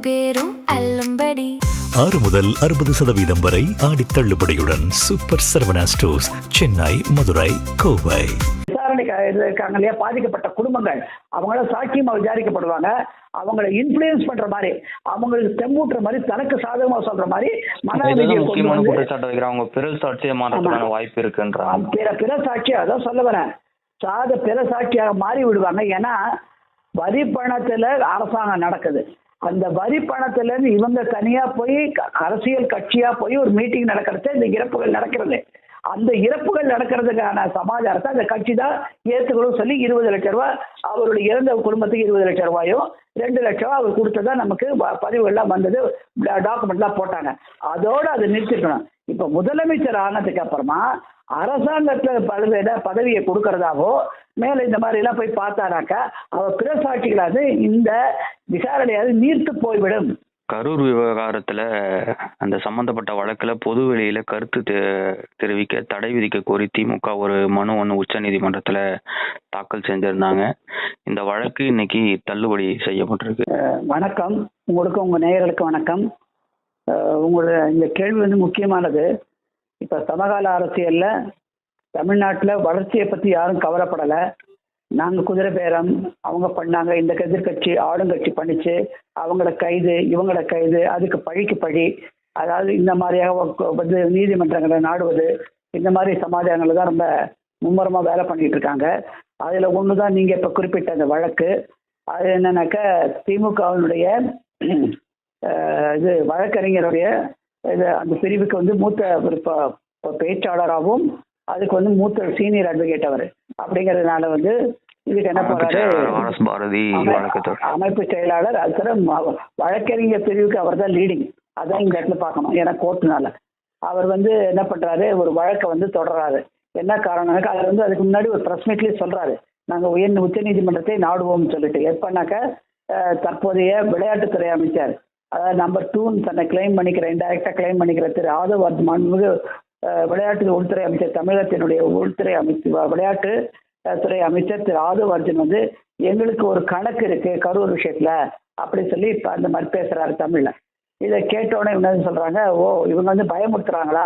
பேரும் அல்லும்படி 6 முதல் 60% வரை ஆடி தள்ளுபடியுடன் சூப்பர் சரவணா ஸ்டோர்ஸ், சென்னை, மதுரை, கோவை. விசாரணைக்கு இருக்காங்க இல்லையா, பாதிக்கப்பட்ட குடும்பங்கள் அவங்கள சாட்சியமா விசாரிக்கப்படுவாங்க. அவங்களை இன்ஃபுளுயன்ஸ் பண்ற மாதிரி, அவங்களுக்கு தெம்பூட்டுற மாதிரி, தனக்கு சாதகமா சொல்ற மாதிரி முக்கியமான குற்றச்சாட்டு வைக்கிறாங்க. பிறல் சாட்சியை மாற்றத்துக்கான வாய்ப்பு இருக்குன்றாங்க. பிற சாட்சியா அதான் சொல்ல வரேன், பிற சாட்சியாக மாறி விடுவாங்க. ஏன்னா வரி பணத்துல அரசாங்கம் நடக்குது. அந்த வரி பணத்துல இருந்து இவங்க தனியா போய் அரசியல் கட்சியா போய் ஒரு மீட்டிங் நடக்கிறது, இந்த இறப்புகள் நடக்கிறது. அந்த இறப்புகள் நடக்கிறதுக்கான சமாச்சாரத்தை அந்த கட்சி தான் ஏற்றுக்கணும் சொல்லி 20 லட்சம் ரூபாய் அவருடைய இறந்த குடும்பத்துக்கு 20 லட்சம் ரூபாயும் 2 லட்சம் ரூபாய் அவர் கொடுத்ததா நமக்கு பதிவுகள்லாம் வந்தது, டாக்குமெண்ட்லாம் போட்டாங்க. அதோடு அதை நிறுத்திக்கணும். இப்ப முதலமைச்சர் ஆனதுக்கு அப்புறமா அரசாங்கத்துல பல்வேறு பதவியை கொடுக்கறதாவோ மேல இந்த மாதிரி எல்லாம் போய் பார்த்தாராக்கா அவர் பிற சாட்சிகளாவது இந்த விசாரணையாவது நீர்த்து போய்விடும். கரூர் விவகாரத்துல அந்த சம்பந்தப்பட்ட வழக்குல பொது வெளியில கருத்து தெரிவிக்க தடை விதிக்க கோரி திமுக ஒரு மனு ஒன்று உச்ச நீதிமன்றத்துல தாக்கல் செஞ்சிருந்தாங்க. இந்த வழக்கு இன்னைக்கு தள்ளுபடி செய்யப்பட்டிருக்கு. வணக்கம் உங்களுக்கு, உங்க நேயர்களுக்கு வணக்கம். உங்களோட இந்த கேள்வி வந்து முக்கியமானது. இப்ப சமகால அரசியல்ல தமிழ்நாட்டுல வளர்ச்சியை பத்தி யாரும் கவலைப்படலை. நாங்க குதிரை பேரம் அவங்க பண்ணாங்க, இந்த எதிர்கட்சி ஆளுங்கட்சி பண்ணிச்சு, அவங்கள கைது இவங்கள கைது, அதுக்கு பழிக்கு பழி, அதாவது இந்த மாதிரியாக வந்து நீதிமன்றங்களை நாடுவது, இந்த மாதிரி சமாதானங்களை தான் ரொம்ப மும்முரமா வேலை பண்ணிட்டு இருக்காங்க. அதுல ஒண்ணுதான் நீங்க இப்ப குறிப்பிட்ட அந்த வழக்கு. அது என்னன்னாக்க திமுகவினுடைய இது வழக்கறிஞருடைய இது அந்த பிரிவுக்கு வந்து மூத்த ஒரு பேச்சாளராகவும் அதுக்கு வந்து மூத்த சீனியர் அட்வொகேட் அவர் அப்படிங்கிறதுனால வந்து இதுக்கு என்ன போறாரு, அமைப்பு செயலாளர், அது வழக்கறிஞர் பிரிவுக்கு அவர் தான் லீடிங். அதான் இந்த இடத்துல பார்க்கணும். ஏன்னா கோர்ட்டுனால அவர் வந்து என்ன பண்றாரு, ஒரு வழக்கை வந்து தொடர்றாரு. என்ன காரணம்னாக்கா அவர் வந்து அதுக்கு முன்னாடி ஒரு பிரஸ் மீட்லயே சொல்றாரு, நாங்க உச்ச நீதிமன்றத்தை நாடுவோம்னு சொல்லிட்டு. எப்பனாக்க தற்போதைய விளையாட்டுத்துறை அமைச்சர், அதாவது நம்பர் 2 தன்னை கிளைம் பண்ணிக்கிற, இன்டைரக்டா கிளைம் பண்ணிக்கிற திரு ஆதவ் அர்ஜுன் விளையாட்டு உள்துறை அமைச்சர், தமிழகத்தினுடைய உள்துறை அமைச்சர் விளையாட்டு துறை அமைச்சர் திரு ஆதவ் அர்ஜுன் வந்து எங்களுக்கு ஒரு கணக்கு இருக்கு கரூர் விஷயத்துல அப்படி சொல்லி இப்ப அந்த மாதிரி பேசுறாரு தமிழ்ல. இதை கேட்டோடனே என்ன சொல்றாங்க, ஓ இவங்க வந்து பயமுறுத்துறாங்களா,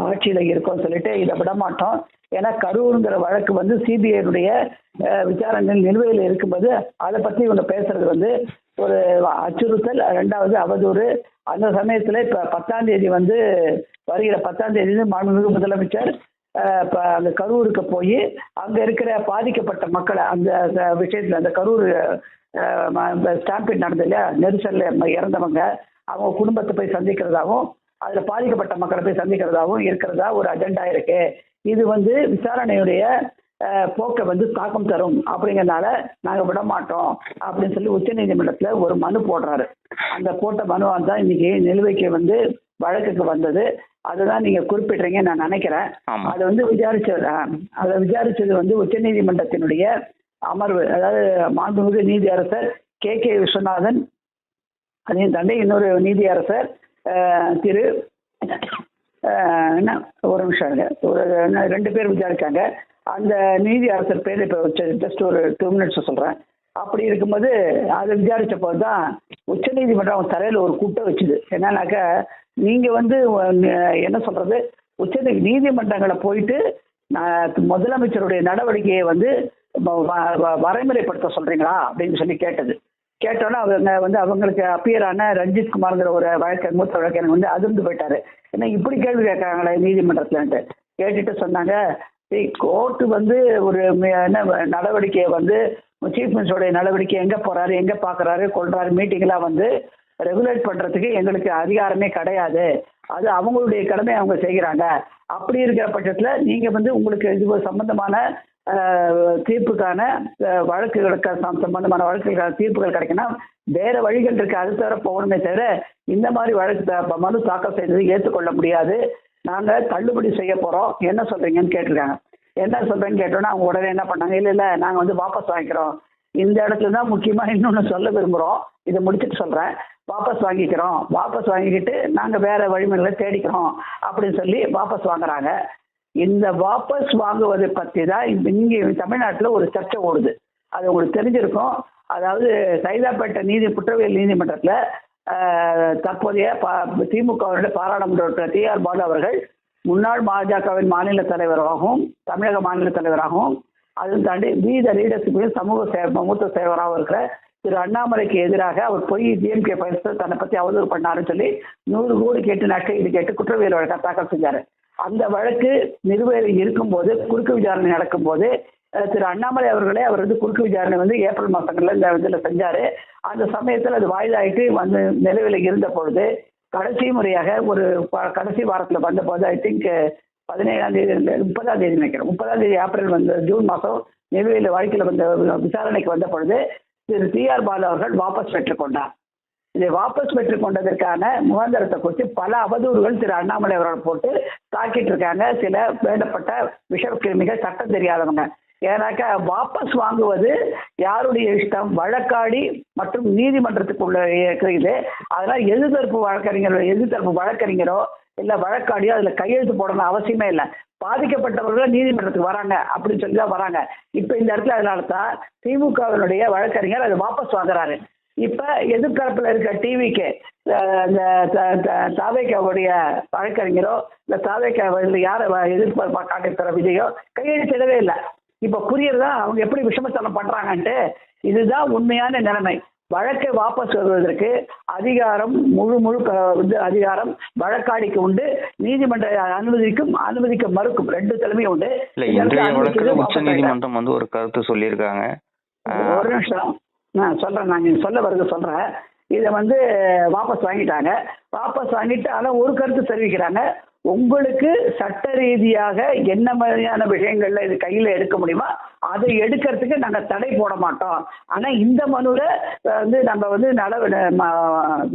ஆட்சியில இருக்கோம்னு சொல்லிட்டு இதை விட மாட்டோம். ஏன்னா கரூருங்கிற வழக்கு வந்து சிபிஐனுடைய விசாரணை நிலுவையில் இருக்கும்போது அதை பத்தி இவங்க பேசுறது வந்து ஒரு அச்சுறுத்தல், 2வது அவதூறு. அந்த சமயத்துல இப்ப 10ஆம் தேதி வந்து வருகிற 10ஆம் தேதி மாண்புமிகு முதலமைச்சர் அந்த கரூருக்கு போய் அங்க இருக்கிற பாதிக்கப்பட்ட மக்களை அந்த விஷயத்துல, அந்த கரூர் ஸ்டாம்பீட் நடந்தது இல்லையா, நெரிசல்ல இறந்தவங்க அவங்க குடும்பத்தை போய் சந்திக்கிறதாவும் அதுல பாதிக்கப்பட்ட மக்களை போய் சந்திக்கிறதாவும் இருக்கிறதா ஒரு அஜெண்டா இருக்கு. இது வந்து விசாரணையுடைய போக்கை வந்து தாக்கம் தரும் அப்படிங்கிறதுனால நாங்க விட மாட்டோம் அப்படின்னு சொல்லி உச்ச நீதிமன்றத்துல ஒரு மனு போடுறாரு. அந்த போட்ட மனுவா தான் இன்னைக்கு நிலுவைக்கு வந்து வழக்குக்கு வந்தது. அதுதான் நீங்க குறிப்பிடுறீங்க நான் நினைக்கிறேன். அதை வந்து விசாரிச்சது வந்து உச்ச நீதிமன்றத்தினுடைய அமர்வு, அதாவது மாண்புமிகு நீதி அரசர் கே விஸ்வநாதன், அதையும் தாண்டி இன்னொரு நீதி அரசர் திரு என்ன ஒரு நிமிஷம் 2 பேர் விசாரிச்சாங்க. அந்த நீதி அரசர் பேர் இப்போ ஜஸ்ட் ஒரு 2 மினிட்ஸ் சொல்றேன். அப்படி இருக்கும்போது அதை விசாரிச்ச போது தான் உச்ச நீதிமன்றம் அவன் தரையில ஒரு கூட்டம் வச்சுது. என்னன்னாக்க நீங்க வந்து என்ன சொல்றது, நீதிமன்றங்களை போயிட்டு முதலமைச்சருடைய நடவடிக்கையை வந்து வரைமுறைப்படுத்த சொல்றீங்களா அப்படின்னு சொல்லி கேட்டோன்னா அவங்க வந்து அவங்களுக்கு அப்பியரான ரஞ்சித் குமார்ங்கிற ஒரு மூத்த வழக்கறிஞர் வந்து அதிர்ந்து போயிட்டாரு. ஏன்னா இப்படி கேள்வி கேட்கறாங்களே நீதிமன்றத்துலன்ட்டு கேட்டுட்டு சொன்னாங்க, கோர்ட்டு வந்து ஒரு என்ன நடவடிக்கையை வந்து சீஃப் மினிஸ்டருடைய நடவடிக்கை எங்க போறாரு, எங்க பாக்குறாரு, கொள்றாரு, மீட்டிங்லாம் வந்து ரெகுலேட் பண்றதுக்கு எங்களுக்கு அதிகாரமே கிடையாது. அது அவங்களுடைய கடமை அவங்க செய்கிறாங்க. அப்படி இருக்கிற பட்சத்துல நீங்க வந்து உங்களுக்கு இது சம்பந்தமான தீர்ப்புக்கான வழக்குகளுக்கு சம்பந்தமான வழக்குகளுக்கான தீர்ப்புகள் கிடைக்கணும், வேற வழிகள் இருக்கு, அது தவிர போகணுமே தவிர இந்த மாதிரி வழக்கு மனு தாக்கல் செய்தது ஏற்றுக்கொள்ள முடியாது, நாங்க தள்ளுபடி செய்ய போறோம், என்ன சொல்றீங்கன்னு கேட்டிருக்காங்க. என்ன சொல்றேன்னு கேட்டோன்னா அவங்க உடனே என்ன பண்ணாங்க, இல்ல நாங்க வந்து வாபஸ் வாங்கிக்கிறோம். இந்த இடத்துல தான் முக்கியமா இன்னொன்னு சொல்ல விரும்புறோம், இதை முடிச்சுட்டு சொல்றேன். வாபஸ் வாங்கிக்கிட்டு நாங்க வேற வழிமுறைகளை தேடிக்கிறோம் அப்படின்னு சொல்லி வாபஸ் வாங்குறாங்க. இந்த வாபஸ் வாங்குவதை பத்தி தான் இங்கே தமிழ்நாட்டில் ஒரு சர்ச்சை ஓடுது. அது உங்களுக்கு தெரிஞ்சிருக்கும். அதாவது சைதாப்பேட்டை குற்றவியல் நீதிமன்றத்தில் தற்போதைய திமுகவினுடைய பாராளுமன்ற உறுப்பினர் டி.ஆர். பாலு அவர்கள் முன்னாள் பாஜகவின் மாநில தலைவராகவும் தமிழக மாநில தலைவராகவும் அதுவும் தாண்டி வீத லீடர்ஷிப்பில் மூத்த சேவராகவும் இருக்கிற திரு அண்ணாமலைக்கு எதிராக அவர் போய் டிஎம்கே பயணத்தில் தன்னை பற்றி அவதூறு பண்ணாருன்னு சொல்லி 100 கோடி கேட்டு நஷ்டஈடு கேட்டு குற்றவியல் வழக்கை தாக்கல் செஞ்சாரு. அந்த வழக்கு நிலுவையில் இருக்கும்போது குறுக்கு விசாரணை நடக்கும்போது திரு அண்ணாமலை அவர்களே அவர் குறுக்கு விசாரணை ஏப்ரல் மாதங்கள்ல இந்த இதில் செஞ்சாரு. அந்த சமயத்தில் அது வாய்தாயிட்டு நிலுவையில் இருந்த பொழுது கடைசி முறையாக ஒரு கடைசி வாரத்தில் வந்தபோது ஐ திங்க் 17ஆம் தேதி 30ஆம் தேதி நினைக்கிறேன் 30ஆம் தேதி ஏப்ரல் ஜூன் மாதம் நிலுவையில் வழக்கில் விசாரணைக்கு வந்த பொழுது திரு டி.ஆர். பாலு அவர்கள் வாபஸ் பெற்றுக்கொண்டார். இதை வாபஸ் பெற்றுக் கொண்டதற்கான முகாந்திரத்தை குறித்து பல அவதூறுகள் திரு அண்ணாமலை அவர்கள் போட்டு தாக்கிட்டு இருக்காங்க. சில வேண்டப்பட்ட விஷக்கிருமிகள் சட்டம் தெரியாதவங்க. ஏன்னாக்கா வாபஸ் வாங்குவது யாருடைய இஷ்டம், வழக்காடி மற்றும் நீதிமன்றத்துக்குள்ள இருக்கிறது. அதெல்லாம் எதிர்த்தரப்பு வழக்கறிஞரோ இல்ல வழக்காடியோ அதுல கையெழுத்து போடணும் அவசியமே இல்லை. பாதிக்கப்பட்டவர்கள் நீதிமன்றத்துக்கு வராங்க அப்படின்னு சொல்லி தான் வராங்க. இப்ப இந்த இடத்துல அதனால தான் திமுகவினுடைய வழக்கறிஞர் அதை வாபஸ் வாங்குறாரு. இப்ப எதிர்த்தரப்புல இருக்க டிவிக்கு தாவேக்காவுடைய வழக்கறிஞரோ இல்ல தாவேக்கா யார எதிர்பார்ப்பா காட்டுற விஜயோ கையெழுத்திடவே இல்லை. இப்ப புரியுறதா அவங்க எப்படி விஷமத்தனம் பண்றாங்கன்ட்டு. இதுதான் உண்மையான நிலைமை. வழக்கை வாபஸ் வருவதற்கு அதிகாரம் முழு அதிகாரம் வழக்காடிக்கு உண்டு. நீதிமன்ற அனுமதிக்க மறுக்கும் 2 தலைமையும் உண்டு. உச்ச நீதிமன்றம் ஒரு கருத்து சொல்லியிருக்காங்க. ஒரு நிமிஷம் நான் சொல்றேன், நான் சொல்றேன். இதை வாபஸ் வாங்கிட்டாங்க. வாபஸ் வாங்கிட்டு ஆனால் ஒரு கருத்து தெரிவிக்கிறாங்க, உங்களுக்கு சட்ட ரீதியாக என்ன மாதிரியான விஷயங்கள்ல இது கையில எடுக்க முடியுமா அதை எடுக்கிறதுக்கு நாங்க தடை போட மாட்டோம். ஆனா இந்த மனுல நம்ம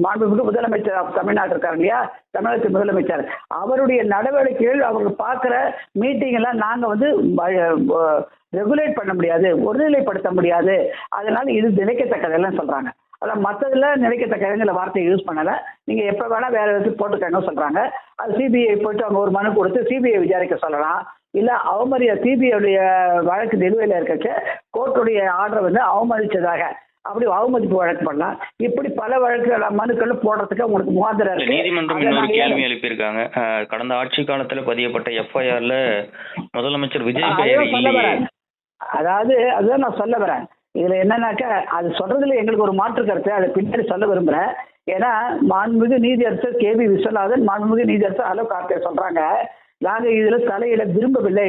மாண்புமிகு முதலமைச்சர் தமிழ்நாடு இருக்காரு இல்லையா, தமிழகத்தின் முதலமைச்சர் அவருடைய நடவடிக்கைகள் அவங்க பார்க்குற மீட்டிங் எல்லாம் நாங்க ரெகுலேட் பண்ண முடியாது, ஒருநிலைப்படுத்த முடியாது. அதனால இது நினைக்கத்தக்கதெல்லாம் சொல்றாங்க. அதான் மற்றதுல நினைக்கத்தக்க வார்த்தையை யூஸ் பண்ணலை. நீங்கள் எப்போ வேணால் வேறு விதத்துக்கு போட்டுக்கங்க சொல்கிறாங்க. அது சிபிஐ போயிட்டு அவங்க ஒரு மனு கொடுத்து சிபிஐ விசாரிக்க சொல்லலாம். இல்லை சிபிஐடைய வழக்கு நிலுவையில் இருக்கச்சு கோர்ட்டுடைய ஆர்டரை அவமதிச்சதாக அப்படி அவமதிப்பு வழக்கு பண்ணலாம். இப்படி பல வழக்கு மனுக்கள் போடுறதுக்கு உங்களுக்கு முகாந்திரம் இருக்கு. நீதிமன்றம் இன்னொரு கேள்வி எழுப்பியிருக்காங்க. கடந்த ஆட்சி காலத்தில் பதியப்பட்ட எஃப்ஐஆர்ல முதலமைச்சர் விஜய் பெயர் இல்லையே. அதாவது அதுதான் நான் சொல்ல வரேன். இதுல என்னன்னாக்கா அது சொல்றதுல எங்களுக்கு ஒரு மாற்று கருத்து அதை பின்னாடி சொல்ல விரும்புறேன். ஏன்னா மாண்புமிகு நீதியரசர் கே.வி. விஸ்வநாதன், மாண்புமிகு நீதியரசர் அலோ கார்கே சொல்றாங்க, நாங்க இதுல தலையிட விரும்பவில்லை.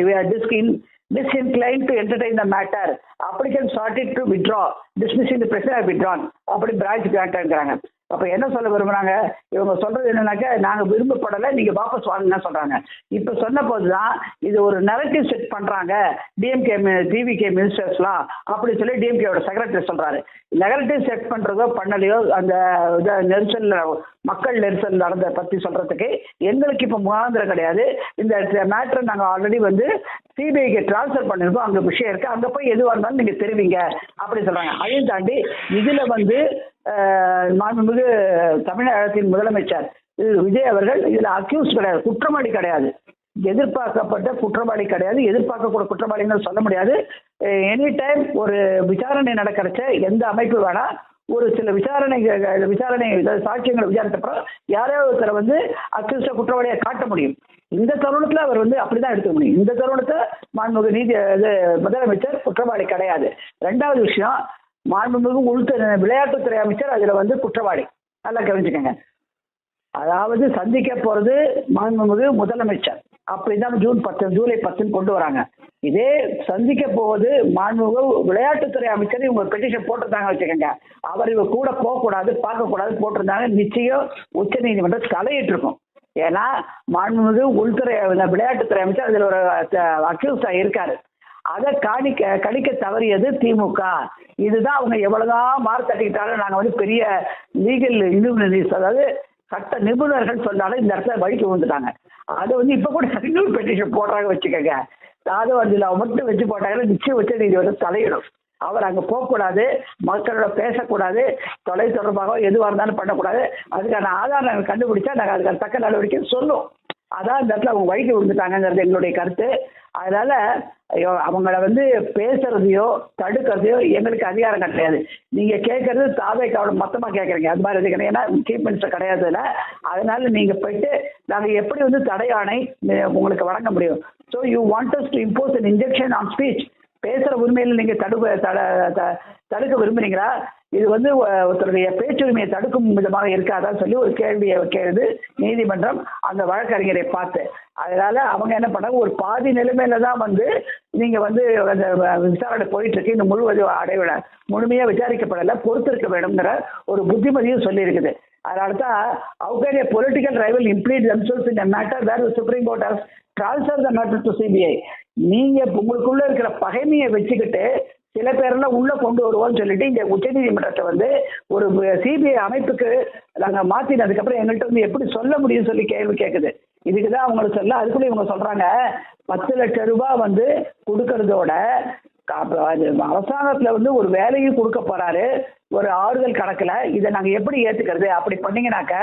disinclined to entertain the matter. Applicant sought it to withdraw. Dismissing the person have withdrawn. அப்படி பிரான்ச் கிராண்டாங்கிறாங்க. அப்ப என்ன சொல்ல விரும்புறாங்க, இவங்க சொல்றது என்னன்னாக்கா நாங்க விரும்பப்படலை, நீங்க வாபஸ் வாங்குன்னு சொல்றாங்க. இப்ப சொன்ன போதுதான் இது ஒரு நரேட்டிவ் செட் பண்றாங்க டிஎம்கே டிவிகே மினிஸ்டர்ஸ்லாம் அப்படி சொல்லி டிஎம்கேவோட செக்ரட்டரி சொல்றாரு. நெகட்டிவ் செட் பண்றதோ பண்ணலையோ அந்த நெரிசல் மக்கள் நெரிசல் நடந்த பத்தி சொல்றதுக்கு எங்களுக்கு இப்ப முகாந்திரம் கிடையாது. இந்த மேட்டரை நாங்க ஆல்ரெடி சிபிஐக்கு டிரான்ஸ்ஃபர் பண்ணிருக்கோம், அங்க விஷயம் இருக்கு, அங்க போய் எதுவாக இருந்தாலும் நீங்க தெரிவிங்க அப்படி சொல்றாங்க. அதையும் தாண்டி இதுல மாண்புமிகு தமிழகத்தின் முதலமைச்சர் விஜய் அவர்கள் இதுல அக்யூஸ் கிடையாது, குற்றவாளி கிடையாது, எதிர்பார்க்கப்பட்ட குற்றவாளி கிடையாது, எதிர்பார்க்கக்கூடிய குற்றவாளின்னு சொல்ல முடியாது. எனி டைம் ஒரு விசாரணை நடக்கிறச்ச எந்த அமைப்பு வேணா ஒரு சில விசாரணை சாட்சியங்களை விசாரித்தப்பறம் யாரையோ ஒருத்தரை அக்யூஸ்ட குற்றவாளியை காட்ட முடியும். இந்த தருணத்துல அவர் அப்படிதான் எடுத்துக்க முடியும். இந்த தருணத்தை மாண்புமிகு முதலமைச்சர் குற்றவாளி கிடையாது. 2வது விஷயம், மாண்புமிகு விளையாட்டுத்துறை அமைச்சர் அதுல குற்றவாளி. நல்லா கவனிச்சுக்கோங்க. அதாவது சந்திக்க போறது மாண்புமிகு முதலமைச்சர், அப்படிதான் ஜூலை 10 கொண்டு வராங்க. இதே சந்திக்க போவது மாண்புமிகு விளையாட்டுத்துறை அமைச்சர் இவங்க பெட்டிஷன் போட்டிருந்தாங்க வச்சுக்கோங்க, அவர் இவங்க கூட போகக்கூடாது பார்க்கக்கூடாது போட்டிருந்தாங்க, நிச்சயம் உச்ச நீதிமன்றம் தலையிட்டு இருக்கும். ஏன்னா மாண்புமிகு விளையாட்டுத்துறை அமைச்சர் அதுல ஒரு அக்யூஸ்டா இருக்காரு. அதை கணிக்க தவறியது திமுக. இதுதான் அவங்க எவ்வளவுதான் மார்க் தட்டிக்கிட்டாலும் நாங்க பெரிய லீகல் இன்டிபெண்டன்ஸ், அதாவது சட்ட நிபுணர்கள் சொன்னாலும் இந்த இடத்துல வழிக்கு வந்துட்டாங்க. அது இப்ப கூட இன்னொரு பெட்டிஷன் போடுறாங்க வச்சுக்கோங்க. அதுல மட்டும் வச்சு போட்டாங்கன்னா நிச்சயம் உச்ச நீதிமன்றம் தலையிடும். அவர் அங்க போகக்கூடாது, மக்களோட பேசக்கூடாது, தொலை தொடர்பாக எதுவாக இருந்தாலும் பண்ணக்கூடாது. அதுக்கான ஆதாரம் நாங்கள் கண்டுபிடிச்சா நாங்கள் அதுக்கான தக்க நடவடிக்கை சொல்லுவோம். அதான் இந்த இடத்துல அவங்க வழிக்கு விழுந்துட்டாங்கிறது எங்களுடைய கருத்து. அதனால அவங்கள வந்து பேசுறதையோ தடுக்கிறதையோ எங்களுக்கு அதிகாரம் கிடையாது. நீங்க கேட்கறது தாவேக்காவோட மொத்தமா கேட்கறீங்க, அது மாதிரி இது கிடையாது. ஏன்னா சீஃப் மினிஸ்டர் கிடையாதுல, அதனால நீங்க போயிட்டு நாங்க எப்படி வந்து தடை ஆணை உங்களுக்கு வழங்க முடியும்? So you want us to impose an injection on speech. பேசுற உரிமையில் நீங்க தடுக்க விரும்புறீங்களா? இது வந்து ஒருத்தருடைய பேச்சுரிமையை தடுக்கும் விதமாக இருக்காதான்னு சொல்லி ஒரு கேள்வியை கேள்வி நீதிமன்றம் அந்த வழக்கறிஞரை பார்த்து. அதனால அவங்க என்ன பண்ணாங்க, ஒரு பாதி நிலைமையில தான் வந்து நீங்க வந்து அந்த விசாரணை போயிட்டு இருக்கு, இந்த முழுமையா விசாரிக்கப்படலை, பொறுத்திருக்க வேணுங்கிற ஒரு புத்திமதியும் சொல்லி இருக்குது. அதனால தான் how can a political rival implicate themselves in a matter where the Supreme Court has transferred the matter to CBI. நீங்க உங்களுக்குள்ள இருக்கிற பகைமையை வச்சுக்கிட்டு சில பேரெல்லாம் உள்ள கொண்டு வருவோம்னு சொல்லிட்டு இந்த உச்சநீதிமன்றத்தை வந்து ஒரு சிபிஐ அமைப்புக்கு நாங்க மாத்தினதுக்கு எங்கள்கிட்ட வந்து எப்படி சொல்ல முடியும்னு சொல்லி கேள்வி கேட்குது. இதுக்குதான் அவங்களுக்கு சொல்ல. அதுக்குள்ள இவங்க சொல்றாங்க 10 லட்சம் ரூபாய் வந்து கொடுக்கறதோட அரசாங்கத்துல வந்து ஒரு வேலையும் கொடுக்க போறாரு ஒரு ஆறுதல் கணக்குல, இதை நாங்க எப்படி ஏத்துக்கிறது? அப்படி பண்ணீங்கன்னாக்க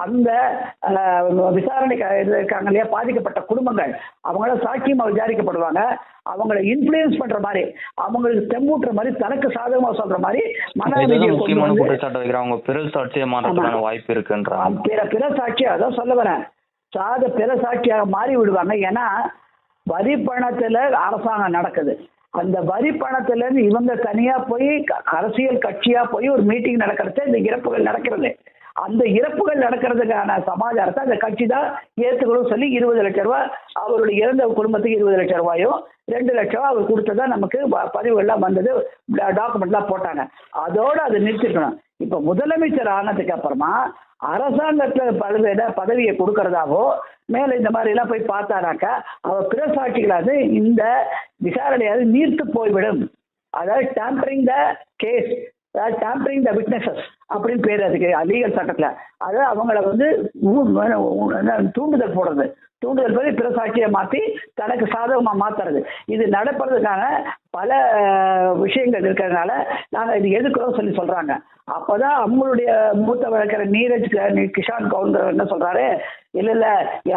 அந்த விசாரணை இருக்காங்க இல்லையா, பாதிக்கப்பட்ட குடும்பங்கள் அவங்கள சாட்சியமா விசாரிக்கப்படுவாங்க. அவங்களை இன்ஃபுளுயன்ஸ் பண்ற மாதிரி, அவங்களுக்கு தெம்பூட்டுற மாதிரி, தனக்கு சாதகமா சொல்ற மாதிரி முக்கியமான குற்றச்சாட்டு வைக்கிறாங்க. பிற சாட்சியை மாற்றத்துக்கான வாய்ப்பு இருக்குன்றாங்க. பிற சாட்சியா அதான் சொல்ல வரேன், பிற சாட்சியாக மாறி விடுவாங்க. ஏன்னா வரி பணத்துல அரசாங்கம் நடக்குது. அந்த வரி பணத்துல இருந்து இவங்க தனியா போய் அரசியல் கட்சியா போய் ஒரு மீட்டிங் நடக்கிறது இந்த இறப்புகள் நடக்கிறது. அந்த இறப்புகள் நடக்கிறதுக்கான சமாச்சாரத்தை அந்த கட்சி தான் ஏற்றுக்கணும் சொல்லி 20 லட்சம் ரூபாய் அவருடைய இறந்த குடும்பத்துக்கு 20 லட்சம் ரூபாயும் 2 லட்சம் ரூபாய் அவர் கொடுத்ததா நமக்கு பதிவுகள்லாம் வந்தது, டாக்குமெண்ட்லாம் போட்டாங்க. அதோடு அதை நிறுத்திக்கணும். இப்ப முதலமைச்சர் ஆனதுக்கு அப்புறமா அரசாங்கத்துல பல்வேறு பதவியை கொடுக்கறதாவோ மேல இந்த மாதிரி எல்லாம் போய் பார்த்தானாக்கா அவர் பிற சாட்சிகளாவது இந்த விசாரணையாவது நீர்த்து போய்விடும். அதாவது tampering the case, tampering the witnesses அப்படின்னு பேர் அதுக்கு லீகல் சட்டத்துல. அதாவது அவங்கள வந்து தூண்டுதல் போடுறது, தூண்டுதல் போய் பிற சாட்சியை மாற்றி தனக்கு சாதகமா மாத்துறது. இது நடப்பதுக்கான பல விஷயங்கள் இருக்கிறதுனால நாங்கள் இது எதுக்குறோம் சொல்லி சொல்றாங்க. அப்போதான் அவங்களுடைய மூத்த வழக்கறிஞர் நீரஜ் கிஷான் கவுண்டர் என்ன சொல்றாரு, இல்ல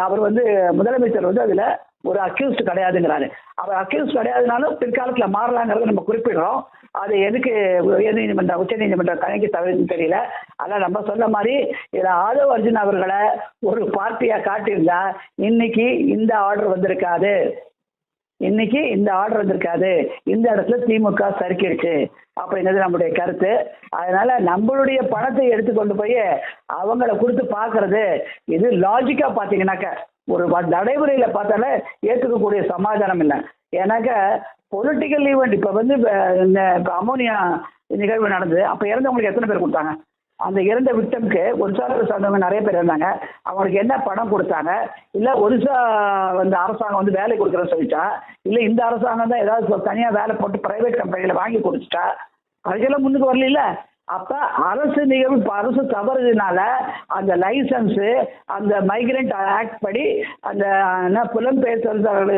அவர் வந்து முதலமைச்சர் வந்து அதுல ஒரு அக்யூஸ்ட் கிடையாதுங்கிறாரு. அவர் அக்யூஸ்ட் கிடையாதுனாலும் பிற்காலத்துல மாறலாங்கிறத நம்ம குறிப்பிடுறோம். அது எதுக்கு உச்ச நீதிமன்றம் கணக்கு தவிர்த்து தெரியல. அதான் நம்ம சொன்ன மாதிரி இதுல ஆதவ் அர்ஜுன் அவர்களை ஒரு பார்ட்டியா காட்டியிருந்தா இன்னைக்கு இந்த ஆர்டர் வந்திருக்காது, இந்த இடத்துல திமுக சறுக்கிடுச்சு அப்படிங்கிறது நம்மளுடைய கருத்து. அதனால நம்மளுடைய பணத்தை எடுத்துக்கொண்டு போய் அவங்கள கொடுத்து பாக்குறது இது லாஜிக்கா பாத்தீங்கன்னாக்க ஒரு நடைமுறையில பார்த்தாலே ஏற்றுக்கக்கூடிய சமாதானம் இல்லை. ஏன்னாக்க பொலிட்டிக்கல் ஈவெண்ட் இப்ப வந்து அமோனியா நிகழ்வு நடந்தது, அப்ப இறந்தவங்களுக்கு எத்தனை பேர் கொடுத்தாங்க? அந்த இறந்த விக்டம்க்கு ஒரிசாவில் சார்ந்தவங்க நிறைய பேர் இருந்தாங்க. அவங்களுக்கு என்ன பணம் கொடுத்தாங்க? இல்லை ஒரிசா வந்து அரசாங்கம் வந்து வேலை கொடுக்குறேன்னு சொல்லிட்டா, இல்லை இந்த அரசாங்கம் தான் ஏதாவது தனியாக வேலை போட்டு பிரைவேட் கம்பெனியில் வாங்கி கொடுத்துட்டா, அதுக்கெல்லாம் முன்னுக்கு வரல. அப்ப அரசு நிகழ்வு அரசு தவறுனால அந்த லைசன்ஸ் அந்த மைக்ரண்ட் ஆக்ட் படி அந்த புலம்பெயர்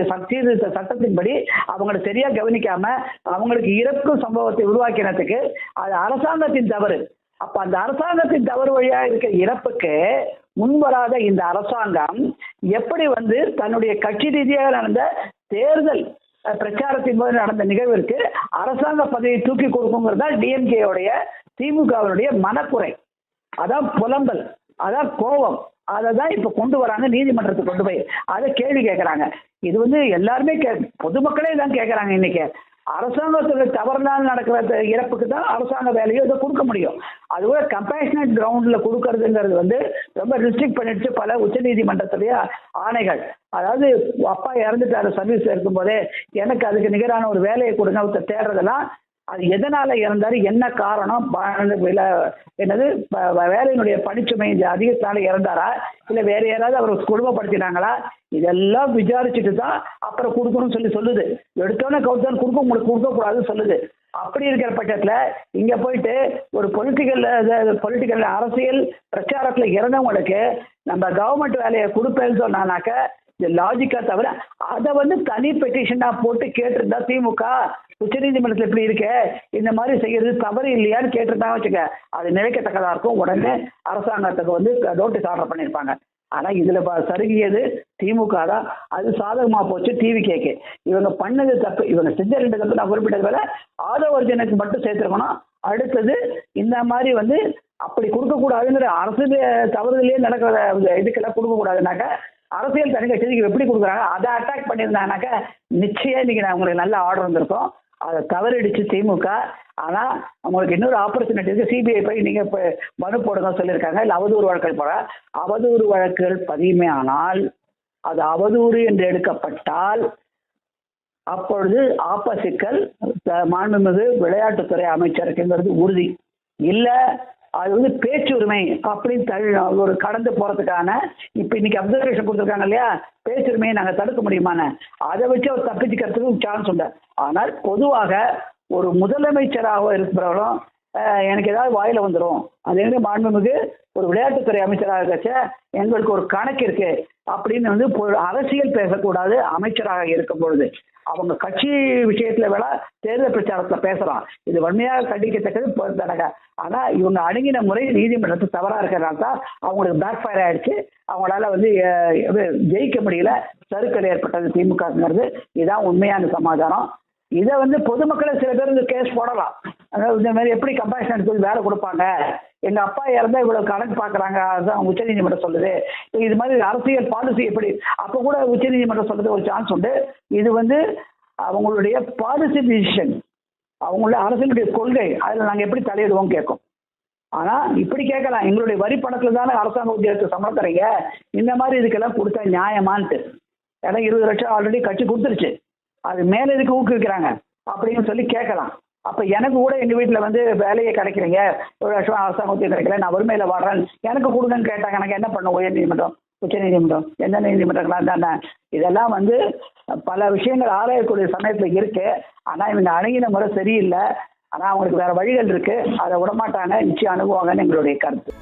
சீர்திருத்த சட்டத்தின்படி அவங்களை சரியா கவனிக்காம அவங்களுக்கு இறக்கும் சம்பவத்தை உருவாக்கினதுக்கு அது அரசாங்கத்தின் தவறு. அப்ப அந்த அரசாங்கத்தின் தவறு வழியா இருக்க இறப்புக்கு முன்வராத இந்த அரசாங்கம் எப்படி வந்து தன்னுடைய கட்சி ரீதியாக நடந்த தேர்தல் பிரச்சாரத்தின் போது நடந்த நிகழ்விற்கு அரசாங்க பதவியை தூக்கி கொடுக்குங்கிறது தான் டிஎம்கேவுடைய திமுகவுடைய மனக்குறை, அதான் புலம்பல், அதான் கோபம். அதை தான் இப்ப கொண்டு வராங்க நீதிமன்றத்துக்கு கொண்டு போய் அதை கேள்வி கேட்கறாங்க. இது வந்து எல்லாருமே பொதுமக்களே தான் கேட்கறாங்க. இன்னைக்கு அரசாங்கத்துடைய தவறுனால் நடக்கிற இறப்புக்கு தான் அரசாங்க வேலையோ இதை கொடுக்க முடியும். அது கூட கம்பேஷனட் கிரவுண்ட்ல கொடுக்கறதுங்கிறது வந்து ரொம்ப ரிஸ்ட்ரிக்ட் பண்ணிடுச்சு பல உச்ச நீதிமன்றத்துடைய ஆணைகள். அதாவது அப்பா இறந்துட்டாரு சர்வீஸ் இருக்கும் போதே எனக்கு அதுக்கு நிகரான ஒரு வேலையை கொடுங்க தேடுறதெல்லாம் அது எதனால இறந்தாரு, என்ன காரணம், என்னது வேலையினுடைய பணிச்சுமை அதிகத்தினால இறந்தாரா, இல்ல வேற யாராவது அவர் குடும்பப்படுத்தினாங்களா, இதெல்லாம் விசாரிச்சுட்டு தான் அப்புறம் கொடுக்கணும்னு சொல்லுது. எடுத்தோன்னே கவுன்சிலர் உங்களுக்கு கொடுக்க கூடாதுன்னு சொல்லுது. அப்படி இருக்கிற பட்சத்துல இங்க போயிட்டு ஒரு பொலிட்டிக்கல் அரசியல் பிரச்சாரத்துல இறந்தவங்களுக்கு நம்ம கவர்மெண்ட் வேலையை கொடுப்பேன்னு சொன்னானாக்க இது லாஜிக்கா தவிர அதை வந்து தனி பெட்டிஷனா போட்டு கேட்டிருந்தா திமுக உச்சநீதிமன்றத்தில் இப்படி இருக்க இந்த மாதிரி செய்யறது தவறு இல்லையான்னு கேட்டிருந்தா வச்சுக்க அது நினைக்கத்தக்கதா இருக்கும். உடனே அரசாங்கத்துக்கு வந்து நோட்டீஸ் ஆர்டர் பண்ணியிருப்பாங்க. ஆனால் இதில் சருகியது திமுக தான். அது சாதகமாக போச்சு டிவிகேக்கு. இவங்க பண்ணது தப்பு, இவங்க செஞ்ச 2 தப்பு நான் குறிப்பிட்டது வேலை ஆதவர்ஜனுக்கு மட்டும் சேர்த்துருக்கணும். அடுத்தது இந்த மாதிரி வந்து அப்படி கொடுக்கக்கூடாதுங்கிற அரசு தவறுதலையே நடக்கிற இதுக்கெல்லாம் கொடுக்கக்கூடாதுனாக்கா அரசியல் தனி கட்சிக்கு எப்படி கொடுக்குறாங்க அதை அட்டாக் பண்ணியிருந்தாங்கனாக்கா நிச்சயம் இன்னைக்கு நான் உங்களுக்கு நல்ல ஆர்டர் வந்திருக்கோம். அதை தவறிடுச்சு திமுக. ஆனால் அவங்களுக்கு இன்னொரு ஆப்பர்ச்சுனிட்டி இருக்குது. சிபிஐ போய் நீங்கள் இப்போ மனு போடுங்க சொல்லியிருக்காங்க. இல்லை அவதூறு வழக்குகள் போட அவதூறு வழக்குகள் பதியுமே ஆனால் அது அவதூறு என்று எடுக்கப்பட்டால் அப்பொழுது ஆப்பசிக்கல் மாண்புமிகு விளையாட்டுத்துறை அமைச்சருக்குங்கிறது உறுதி. இல்லை அது வந்து பேச்சுரிமை அப்படின்னு ஒரு கடந்து போகிறதுக்கான இப்போ இன்னைக்கு அப்சர்வேஷன் கொடுத்துருக்காங்க இல்லையா, பேச்சுரிமையை நாங்கள் தடுக்க முடியுமான்னு அதை வச்சு அவர் தப்பிச்சுக்கிறதுக்கு சான்ஸ் உண்டு. ஆனால் பொதுவாக ஒரு முதலமைச்சராக இருக்கிறவரும் எனக்கு ஏதாவது வாயில் வந்துடும், அதே மாண்புமிகு ஒரு விளையாட்டுத்துறை அமைச்சராக இருக்க எங்களுக்கு ஒரு கணக்கு இருக்கு அப்படின்னு வந்து அரசியல் பேசக்கூடாது. அமைச்சராக இருக்கும் பொழுது அவங்க கட்சி விஷயத்துல வேணா தேர்தல் பிரச்சாரத்துல பேசலாம், இது வன்மையாக கண்டிக்கத்தக்கது தனக. ஆனா இவங்க அணுகின முறை நீதிமன்றத்து தவறா இருக்கிறனால தான் அவங்களுக்கு பேக் ஃபயர் ஆயிடுச்சு. அவங்களால வந்து ஜெயிக்க முடியல, சறுக்கல் ஏற்பட்டது திமுகங்கிறது. இதுதான் உண்மையான சமாதானம். இதை வந்து பொதுமக்களை சில பேர் இந்த கேஸ் போடலாம். அதாவது இந்த மாதிரி எப்படி கம்பேஷன் சொல்லி வேலை கொடுப்பாங்க, எங்க அப்பா இறந்தா இவ்வளவு கணக்கு பாக்குறாங்க, அதுதான் உச்சநீதிமன்றம் சொல்லுது. இது மாதிரி அரசியல் பாலிசி எப்படி அப்ப கூட உச்சநீதிமன்றம் சொல்றது ஒரு சான்ஸ் உண்டு. இது வந்து அவங்களுடைய பாலிசி டிசிஷன், அவங்களுடைய அரசியலுடைய கொள்கை, அதுல நாங்க எப்படி தலையிடுவோம் கேட்கும். ஆனா இப்படி கேட்கலாம், எங்களுடைய வரி பணத்துல தானே அரசாங்க உத்தியோகத்தை சம்பளம் தரீங்க, இந்த மாதிரி இதுக்கெல்லாம் கொடுத்தா நியாயமான்ட்டு. ஏன்னா 20 லட்சம் ஆல்ரெடி கட்சி கொடுத்துருச்சு, அது மேல இதுக்கு ஊக்குவிக்கிறாங்க அப்படின்னு சொல்லி கேட்கலாம். அப்ப எனக்கு கூட எங்க வீட்டுல வந்து வேலையை கிடைக்கிறீங்க, 1 வருஷம் அரசாங்கத்தையும் கிடைக்கல, நான் வறுமையில வாடுறேன், எனக்கு கொடுங்கன்னு கேட்டாங்க, எனக்கு என்ன பண்ணும் உயர் நீதிமன்றம், உச்ச நீதிமன்றம், எந்த நீதிமன்றங்களா தானே. இதெல்லாம் வந்து பல விஷயங்கள் ஆராயக்கூடிய சமயத்துல இருக்கு. ஆனா இவங்க அணுகின முறை சரியில்லை. ஆனா அவங்களுக்கு வேற வழிகள் இருக்கு, அதை விடமாட்டாங்க, நிச்சயம் அணுகுவாங்கன்னு எங்களுடைய கருத்து.